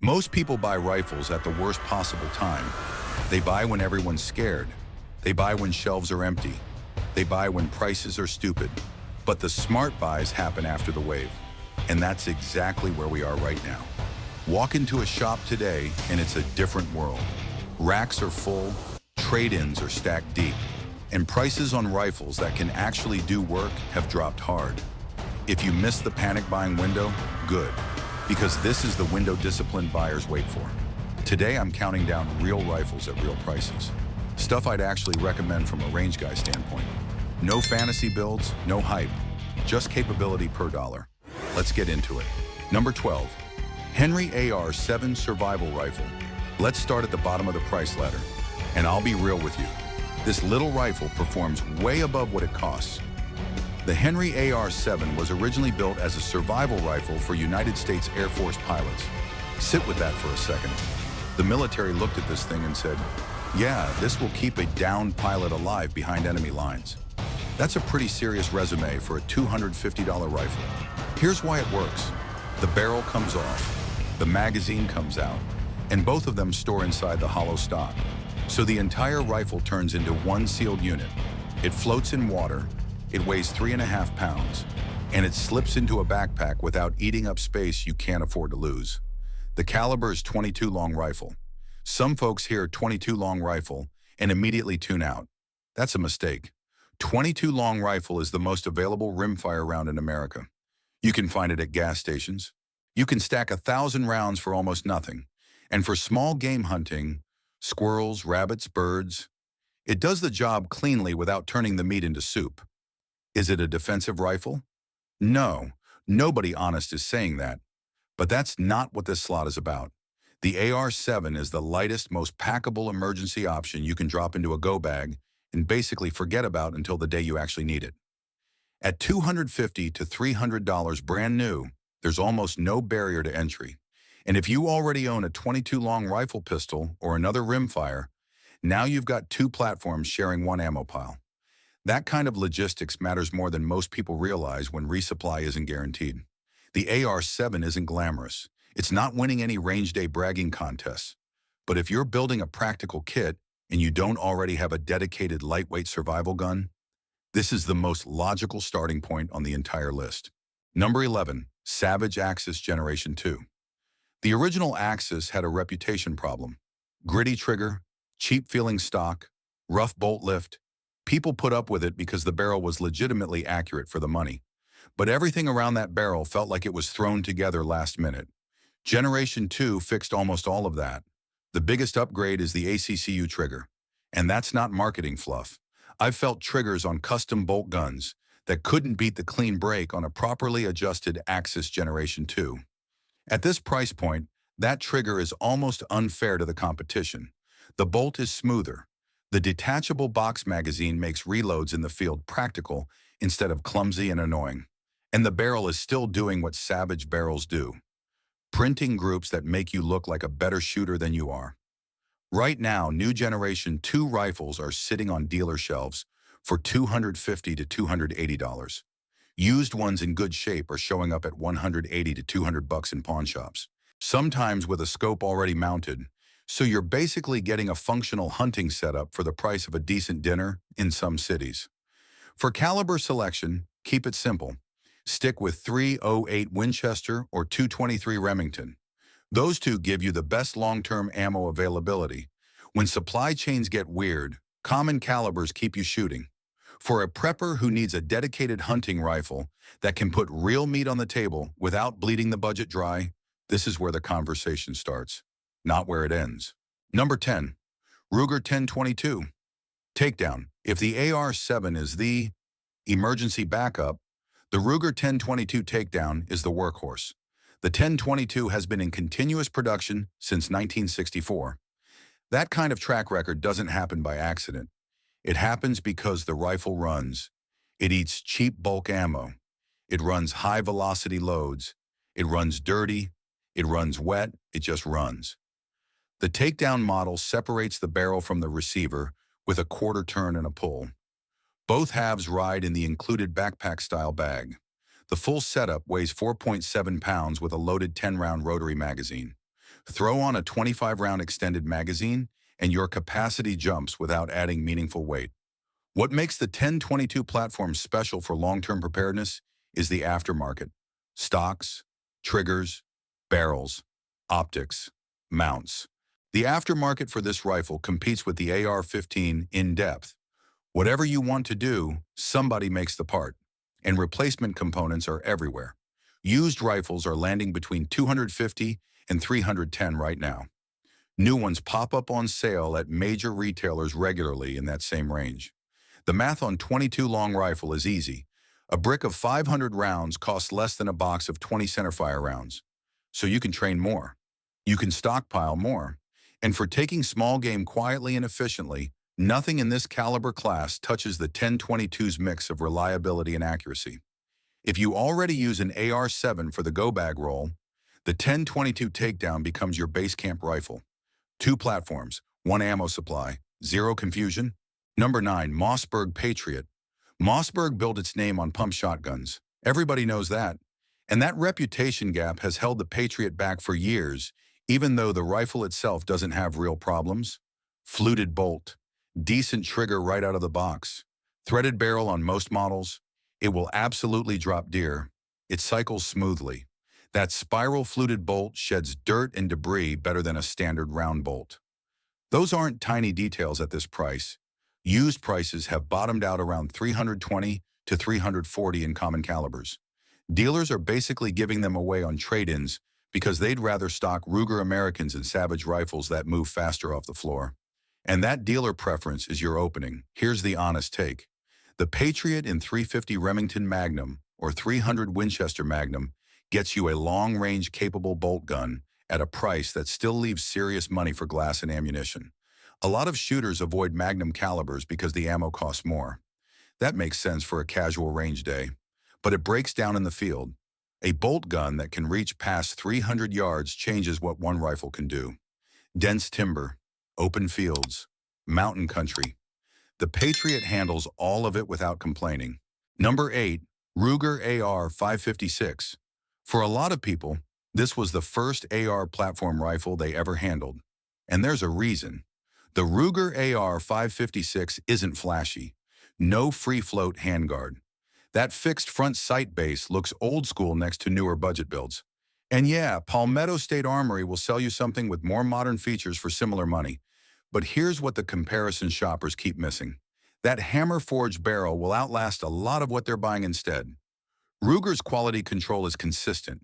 Most people buy rifles at the worst possible time. They buy when everyone's scared. They buy when shelves are empty. They buy when prices are stupid. But the smart buys happen after the wave. And that's exactly where we are right now. Walk into a shop today and it's a different world. Racks are full, trade-ins are stacked deep, and prices on rifles that can actually do work have dropped hard. If you missed the panic buying window, good, because this is the window disciplined buyers wait for. Today I'm counting down real rifles at real prices. Stuff I'd actually recommend from a range guy standpoint. No fantasy builds, no hype, just capability per dollar. Let's get into it. Number 12, Henry AR-7 Survival Rifle. Let's start at the bottom of the price ladder. And I'll be real with you. This little rifle performs way above what it costs. The Henry AR-7 was originally built as a survival rifle for United States Air Force pilots. Sit with that for a second. The military looked at this thing and said, yeah, this will keep a downed pilot alive behind enemy lines. That's a pretty serious resume for a $250 rifle. Here's why it works. The barrel comes off, the magazine comes out, and both of them store inside the hollow stock. So the entire rifle turns into one sealed unit. It floats in water, it weighs 3.5 pounds, and it slips into a backpack without eating up space you can't afford to lose. The caliber is .22 long rifle. Some folks hear .22 long rifle and immediately tune out. That's a mistake. .22 long rifle is the most available rimfire round in America. You can find it at gas stations. You can stack 1,000 rounds for almost nothing. And for small game hunting, squirrels, rabbits, birds, it does the job cleanly without turning the meat into soup. Is it a defensive rifle? No, nobody honest is saying that. But that's not what this slot is about. The AR-7 is the lightest, most packable emergency option you can drop into a go bag and basically forget about until the day you actually need it. At $250 to $300 brand new, there's almost no barrier to entry. And if you already own a .22 long rifle pistol or another rimfire, now you've got two platforms sharing one ammo pile. That kind of logistics matters more than most people realize when resupply isn't guaranteed. The AR-7 isn't glamorous. It's not winning any range day bragging contests. But if you're building a practical kit and you don't already have a dedicated lightweight survival gun, this is the most logical starting point on the entire list. Number 11, Savage Axis Generation 2. The original Axis had a reputation problem. Gritty trigger, cheap-feeling stock, rough bolt lift. People put up with it because the barrel was legitimately accurate for the money. But everything around that barrel felt like it was thrown together last minute. Generation 2 fixed almost all of that. The biggest upgrade is the ACCU trigger. And that's not marketing fluff. I've felt triggers on custom bolt guns that couldn't beat the clean break on a properly adjusted Axis Generation 2. At this price point, that trigger is almost unfair to the competition. The bolt is smoother. The detachable box magazine makes reloads in the field practical instead of clumsy and annoying. And the barrel is still doing what Savage barrels do, printing groups that make you look like a better shooter than you are. Right now, new Generation 2 rifles are sitting on dealer shelves for $250 to $280. Used ones in good shape are showing up at $180 to $200 in pawn shops, sometimes with a scope already mounted, so you're basically getting a functional hunting setup for the price of a decent dinner in some cities. For caliber selection, keep it simple. Stick with .308 Winchester or .223 Remington. Those two give you the best long-term ammo availability. When supply chains get weird, common calibers keep you shooting. For a prepper who needs a dedicated hunting rifle that can put real meat on the table without bleeding the budget dry, this is where the conversation starts, not where it ends. Number 10, Ruger 1022. Takedown. If the AR-7 is the emergency backup, the Ruger 1022 Takedown is the workhorse. The 1022 has been in continuous production since 1964. That kind of track record doesn't happen by accident. It happens because the rifle runs. It eats cheap bulk ammo. It runs high-velocity loads. It runs dirty. It runs wet. It just runs. The Takedown model separates the barrel from the receiver with a quarter turn and a pull. Both halves ride in the included backpack-style bag. The full setup weighs 4.7 pounds with a loaded 10-round rotary magazine. Throw on a 25-round extended magazine, and your capacity jumps without adding meaningful weight. What makes the 1022 platform special for long-term preparedness is the aftermarket. Stocks, triggers, barrels, optics, mounts. The aftermarket for this rifle competes with the AR-15 in depth. Whatever you want to do, somebody makes the part, and replacement components are everywhere. Used rifles are landing between 250 and 310 right now. New ones pop up on sale at major retailers regularly in that same range. The math on 22 long rifle is easy. A brick of 500 rounds costs less than a box of 20 centerfire rounds. So you can train more. You can stockpile more. And for taking small game quietly and efficiently, nothing in this caliber class touches the 1022's mix of reliability and accuracy. If you already use an AR-7 for the go bag roll, the 1022 Takedown becomes your base camp rifle. 2 platforms, 1 ammo supply, 0 confusion. Number 9, Mossberg Patriot. Mossberg built its name on pump shotguns. Everybody knows that. And that reputation gap has held the Patriot back for years, even though the rifle itself doesn't have real problems. Fluted bolt, decent trigger right out of the box, threaded barrel on most models. It will absolutely drop deer. It cycles smoothly. That spiral fluted bolt sheds dirt and debris better than a standard round bolt. Those aren't tiny details at this price. Used prices have bottomed out around $320 to $340 in common calibers. Dealers are basically giving them away on trade-ins because they'd rather stock Ruger Americans and Savage rifles that move faster off the floor. And that dealer preference is your opening. Here's the honest take. The Patriot in 350 Remington Magnum or 300 Winchester Magnum gets you a long-range capable bolt gun at a price that still leaves serious money for glass and ammunition. A lot of shooters avoid Magnum calibers because the ammo costs more. That makes sense for a casual range day, but it breaks down in the field. A bolt gun that can reach past 300 yards changes what one rifle can do. Dense timber, open fields, mountain country. The Patriot handles all of it without complaining. Number 8, Ruger AR-556. For a lot of people, this was the first AR platform rifle they ever handled. And there's a reason. The Ruger AR-556 isn't flashy. No free-float handguard. That fixed front sight base looks old school next to newer budget builds. And yeah, Palmetto State Armory will sell you something with more modern features for similar money. But here's what the comparison shoppers keep missing. That hammer-forged barrel will outlast a lot of what they're buying instead. Ruger's quality control is consistent.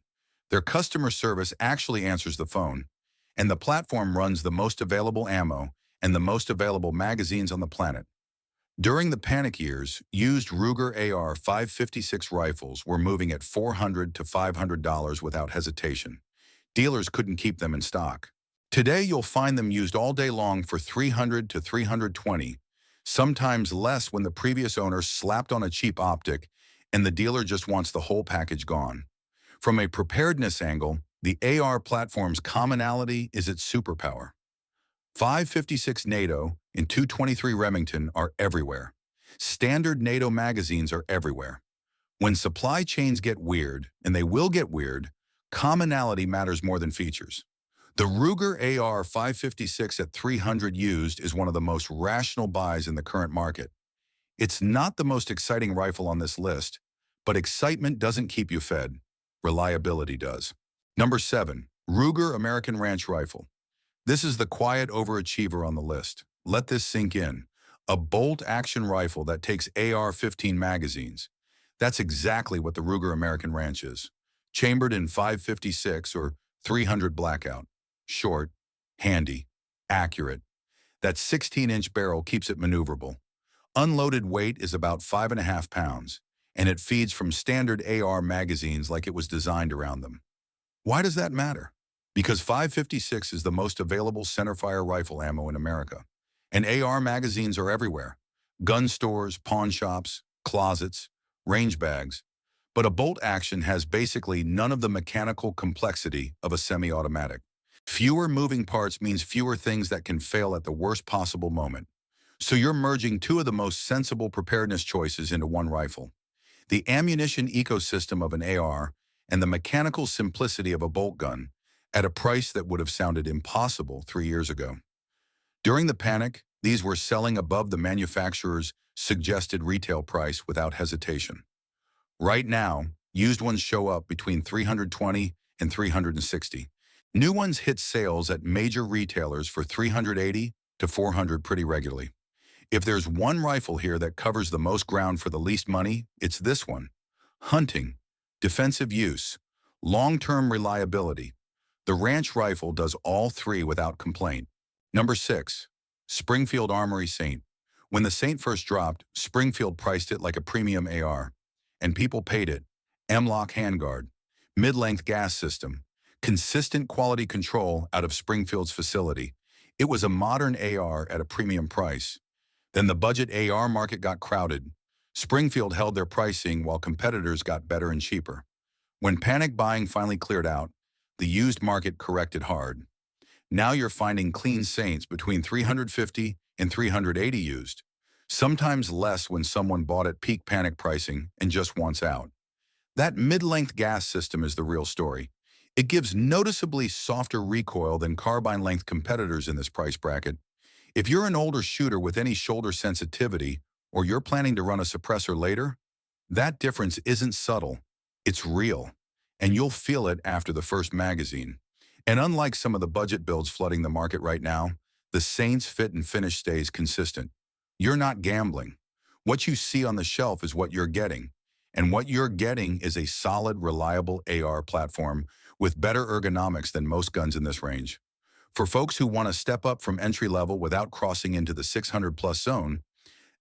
Their customer service actually answers the phone. And the platform runs the most available ammo and the most available magazines on the planet. During the panic years, used Ruger AR-556 rifles were moving at $400 to $500 without hesitation. Dealers couldn't keep them in stock. Today, you'll find them used all day long for $300 to $320, sometimes less when the previous owner slapped on a cheap optic and the dealer just wants the whole package gone. From a preparedness angle, the AR platform's commonality is its superpower. 556 NATO and 223 Remington are everywhere. Standard NATO magazines are everywhere. When supply chains get weird, and they will get weird, commonality matters more than features. The Ruger AR-556 at 300 used is one of the most rational buys in the current market. It's not the most exciting rifle on this list, but excitement doesn't keep you fed. Reliability does. Number 7, Ruger American Ranch Rifle. This is the quiet overachiever on the list. Let this sink in. A bolt-action rifle that takes AR-15 magazines. That's exactly what the Ruger American Ranch is. Chambered in 556 or 300 blackout. Short, handy, accurate. That 16-inch barrel keeps it maneuverable. Unloaded weight is about 5.5 pounds, and it feeds from standard AR magazines like it was designed around them. Why does that matter? Because 556 is the most available centerfire rifle ammo in America. And AR magazines are everywhere. Gun stores, pawn shops, closets, range bags. But a bolt action has basically none of the mechanical complexity of a semi-automatic. Fewer moving parts means fewer things that can fail at the worst possible moment. So you're merging 2 of the most sensible preparedness choices into one rifle. The ammunition ecosystem of an AR and the mechanical simplicity of a bolt gun. at a price that would have sounded impossible 3 years ago. During the panic, these were selling above the manufacturer's suggested retail price without hesitation. Right now, used ones show up between 320 and 360. New ones hit sales at major retailers for 380 to 400 pretty regularly. If there's one rifle here that covers the most ground for the least money, it's this one. Hunting, defensive use, long-term reliability. The ranch rifle does all three without complaint. Number 6. Springfield Armory Saint. When the Saint first dropped, Springfield priced it like a premium AR. And people paid it. M-lock handguard, mid-length gas system, consistent quality control out of Springfield's facility. It was a modern AR at a premium price. Then the budget AR market got crowded. Springfield held their pricing while competitors got better and cheaper. When panic buying finally cleared out, the used market corrected hard. Now you're finding clean Saints between 350 and 380 used, sometimes less when someone bought at peak panic pricing and just wants out. That mid-length gas system is the real story. It gives noticeably softer recoil than carbine-length competitors in this price bracket. If you're an older shooter with any shoulder sensitivity, or you're planning to run a suppressor later, that difference isn't subtle, it's real, and you'll feel it after the first magazine. And unlike some of the budget builds flooding the market right now, the Saints fit and finish stays consistent. You're not gambling. What you see on the shelf is what you're getting. And what you're getting is a solid, reliable AR platform with better ergonomics than most guns in this range. For folks who want to step up from entry level without crossing into the 600-plus zone,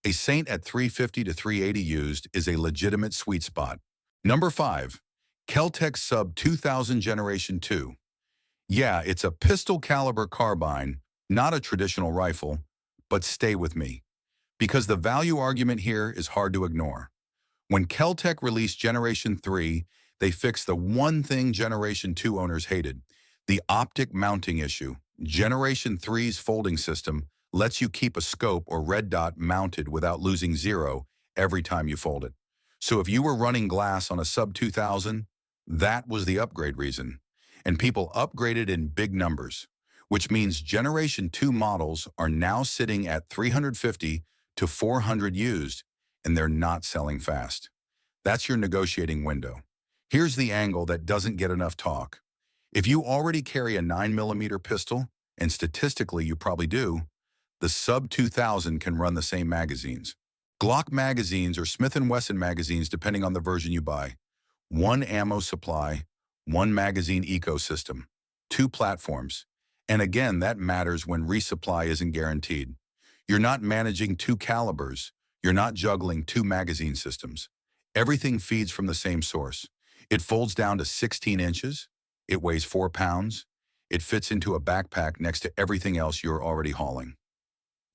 a Saint at 350 to 380 used is a legitimate sweet spot. Number 5. Kel-Tec Sub 2000 Generation 2. Yeah, it's a pistol caliber carbine, not a traditional rifle, but stay with me, because the value argument here is hard to ignore. When Kel-Tec released Generation 3, they fixed the one thing Generation 2 owners hated, the optic mounting issue. Generation 3's folding system lets you keep a scope or red dot mounted without losing zero every time you fold it. So if you were running glass on a Sub 2000, that was the upgrade reason. And people upgraded in big numbers, which means Generation 2 models are now sitting at 350 to 400 used, and they're not selling fast. That's your negotiating window. Here's the angle that doesn't get enough talk. If you already carry a 9mm pistol, and statistically you probably do, the Sub 2000 can run the same magazines. Glock magazines or Smith & Wesson magazines depending on the version you buy. One ammo supply, one magazine ecosystem, two platforms. And again, that matters when resupply isn't guaranteed. You're not managing two calibers. You're not juggling two magazine systems. Everything feeds from the same source. It folds down to 16 inches. It weighs 4 pounds. It fits into a backpack next to everything else you're already hauling.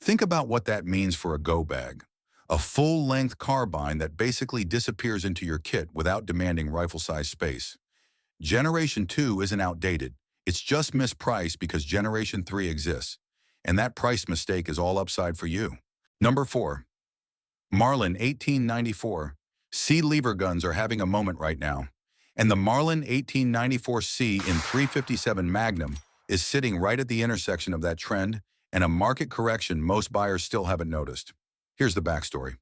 Think about what that means for a go bag. A full-length carbine that basically disappears into your kit without demanding rifle-size space. Generation 2 isn't outdated. It's just mispriced because Generation 3 exists. And that price mistake is all upside for you. Number 4. Marlin 1894. C lever guns are having a moment right now. And the Marlin 1894C in 357 Magnum is sitting right at the intersection of that trend and a market correction most buyers still haven't noticed. Here's the backstory.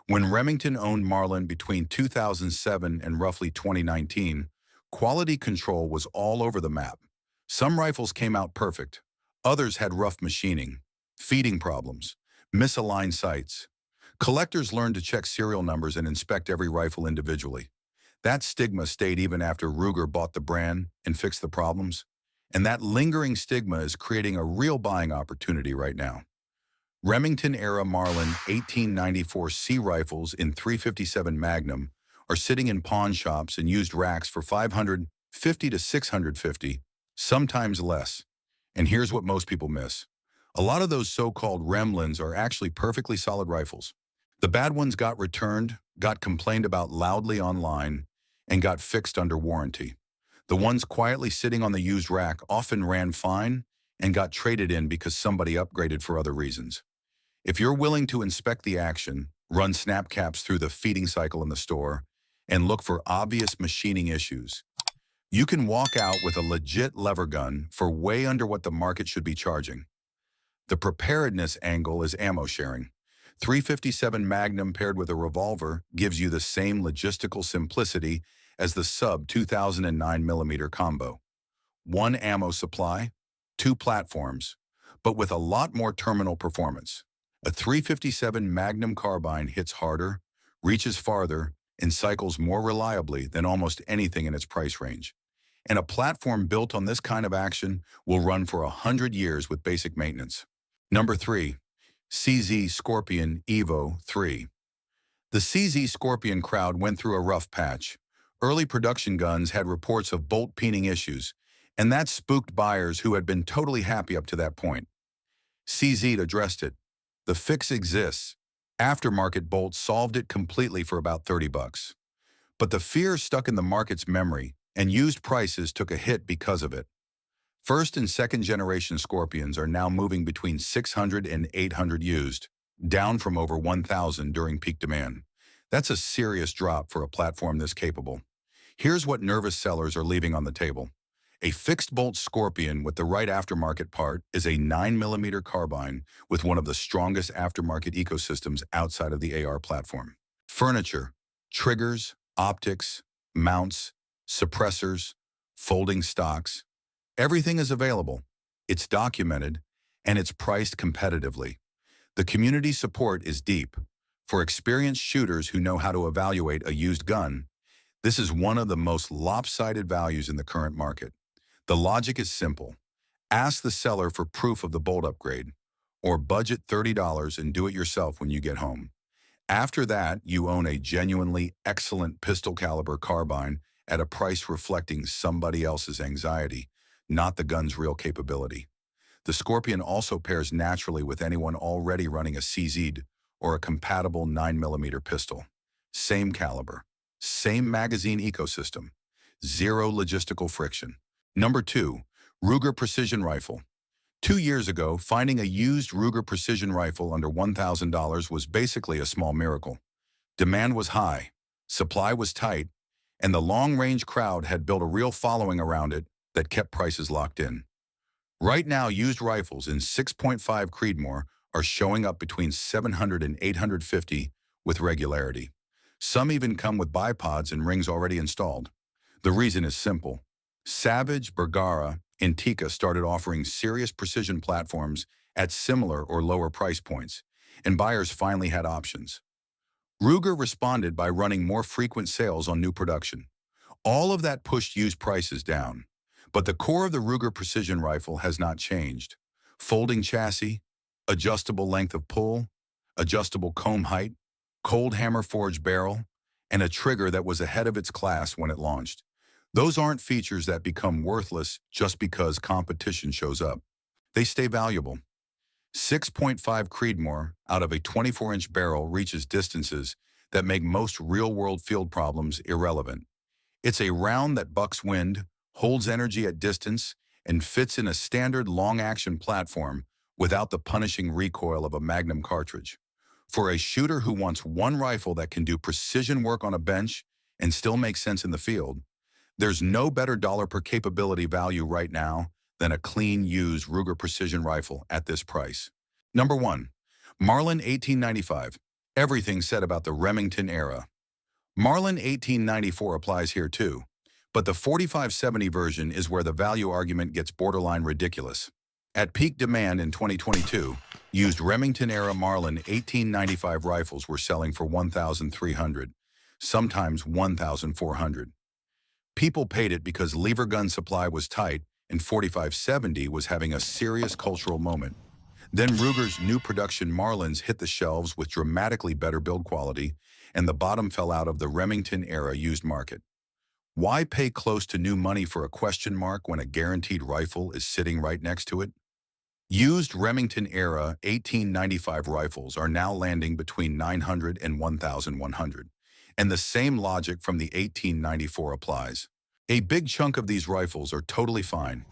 When Remington owned Marlin between 2007 and roughly 2019, quality control was all over the map. Some rifles came out perfect. Others had rough machining, feeding problems, misaligned sights. Collectors learned to check serial numbers and inspect every rifle individually. That stigma stayed even after Ruger bought the brand and fixed the problems. And that lingering stigma is creating a real buying opportunity right now. Remington-era Marlin 1894C rifles in 357 Magnum are sitting in pawn shops and used racks for $550 to $650, sometimes less. And here's what most people miss. A lot of those so-called Remlins are actually perfectly solid rifles. The bad ones got returned, got complained about loudly online, and got fixed under warranty. The ones quietly sitting on the used rack often ran fine and got traded in because somebody upgraded for other reasons. If you're willing to inspect the action, run snap caps through the feeding cycle in the store, and look for obvious machining issues, You can walk out with a legit lever gun for way under what the market should be charging. The preparedness angle is ammo sharing. 357 Magnum paired with a revolver gives you the same logistical simplicity as the Sub 2009mm combo. One ammo supply, two platforms, but with a lot more terminal performance. A 357 Magnum carbine hits harder, reaches farther, and cycles more reliably than almost anything in its price range. And a platform built on this kind of action will run for 100 years with basic maintenance. Number 3. CZ Scorpion Evo 3. The CZ Scorpion crowd went through a rough patch. Early production guns had reports of bolt peening issues, and that spooked buyers who had been totally happy up to that point. CZ addressed it. The fix exists. Aftermarket bolts solved it completely for about 30 bucks. But the fear stuck in the market's memory, and used prices took a hit because of it. First and second generation Scorpions are now moving between 600 and 800 used, down from over 1,000 during peak demand. That's a serious drop for a platform this capable. Here's what nervous sellers are leaving on the table. A fixed-bolt Scorpion with the right aftermarket part is a 9mm carbine with one of the strongest aftermarket ecosystems outside of the AR platform. Furniture, triggers, optics, mounts, suppressors, folding stocks, everything is available. It's documented, and it's priced competitively. The community support is deep. For experienced shooters who know how to evaluate a used gun, this is one of the most lopsided values in the current market. The logic is simple. Ask the seller for proof of the bolt upgrade, or budget $30 and do it yourself when you get home. After that, you own a genuinely excellent pistol caliber carbine at a price reflecting somebody else's anxiety, not the gun's real capability. The Scorpion also pairs naturally with anyone already running a CZ'd or a compatible 9mm pistol. Same caliber, same magazine ecosystem, zero logistical friction. Number 2, Ruger Precision Rifle. 2 years ago, finding a used Ruger Precision Rifle under $1,000 was basically a small miracle. Demand was high, supply was tight, and the long-range crowd had built a real following around it that kept prices locked in. Right now, used rifles in 6.5 Creedmoor are showing up between $700 and $850 with regularity. Some even come with bipods and rings already installed. The reason is simple. Savage, Bergara, and Tikka started offering serious precision platforms at similar or lower price points, and buyers finally had options. Ruger responded by running more frequent sales on new production. All of that pushed used prices down, but the core of the Ruger Precision Rifle has not changed. Folding chassis, adjustable length of pull, adjustable comb height, cold hammer forged barrel, and a trigger that was ahead of its class when it launched. Those aren't features that become worthless just because competition shows up. They stay valuable. 6.5 Creedmoor out of a 24-inch barrel reaches distances that make most real-world field problems irrelevant. It's a round that bucks wind, holds energy at distance, and fits in a standard long-action platform without the punishing recoil of a Magnum cartridge. For a shooter who wants one rifle that can do precision work on a bench and still make sense in the field, there's no better dollar per capability value right now than a clean, used Ruger Precision Rifle at this price. Number 1. Marlin 1895. Everything said about the Remington era. Marlin 1894 applies here too, but the 4570 version is where the value argument gets borderline ridiculous. At peak demand in 2022, used Remington-era Marlin 1895 rifles were selling for $1,300, sometimes $1,400. People paid it because lever gun supply was tight and 4570 was having a serious cultural moment. Then Ruger's new production Marlins hit the shelves with dramatically better build quality, and the bottom fell out of the Remington-era used market. Why pay close to new money for a question mark when a guaranteed rifle is sitting right next to it? Used Remington-era 1895 rifles are now landing between $900 and $1,100, and the same logic from the 1894 applies. A big chunk of these rifles are totally fine.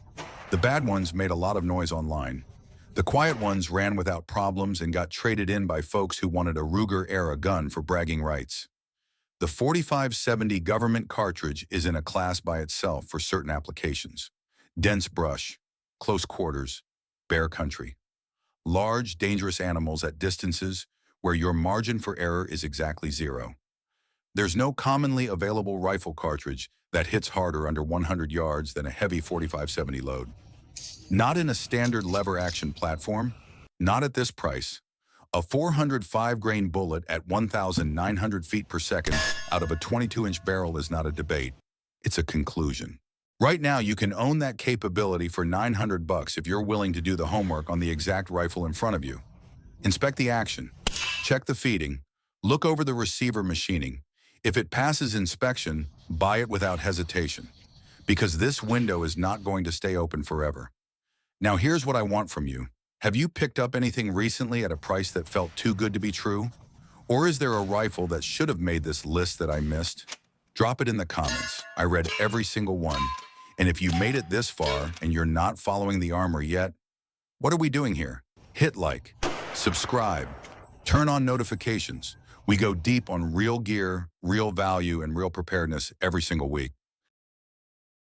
The bad ones made a lot of noise online. The quiet ones ran without problems and got traded in by folks who wanted a Ruger-era gun for bragging rights. The 4570 government cartridge is in a class by itself for certain applications. Dense brush, close quarters, bear country. Large, dangerous animals at distances where your margin for error is exactly zero. There's no commonly available rifle cartridge that hits harder under 100 yards than a heavy 4570 load. Not in a standard lever-action platform, not at this price. A 405-grain bullet at 1,900 feet per second out of a 22-inch barrel is not a debate. It's a conclusion. Right now, you can own that capability for $900 if you're willing to do the homework on the exact rifle in front of you. Inspect the action, check the feeding, look over the receiver machining. If it passes inspection, buy it without hesitation, because this window is not going to stay open forever. Now here's what I want from you. Have you picked up anything recently at a price that felt too good to be true? Or is there a rifle that should have made this list that I missed? Drop it in the comments. I read every single one. And if you made it this far and you're not following the Armory yet, what are we doing here? Hit like, subscribe, turn on notifications. We go deep on real gear, real value, and real preparedness every single week.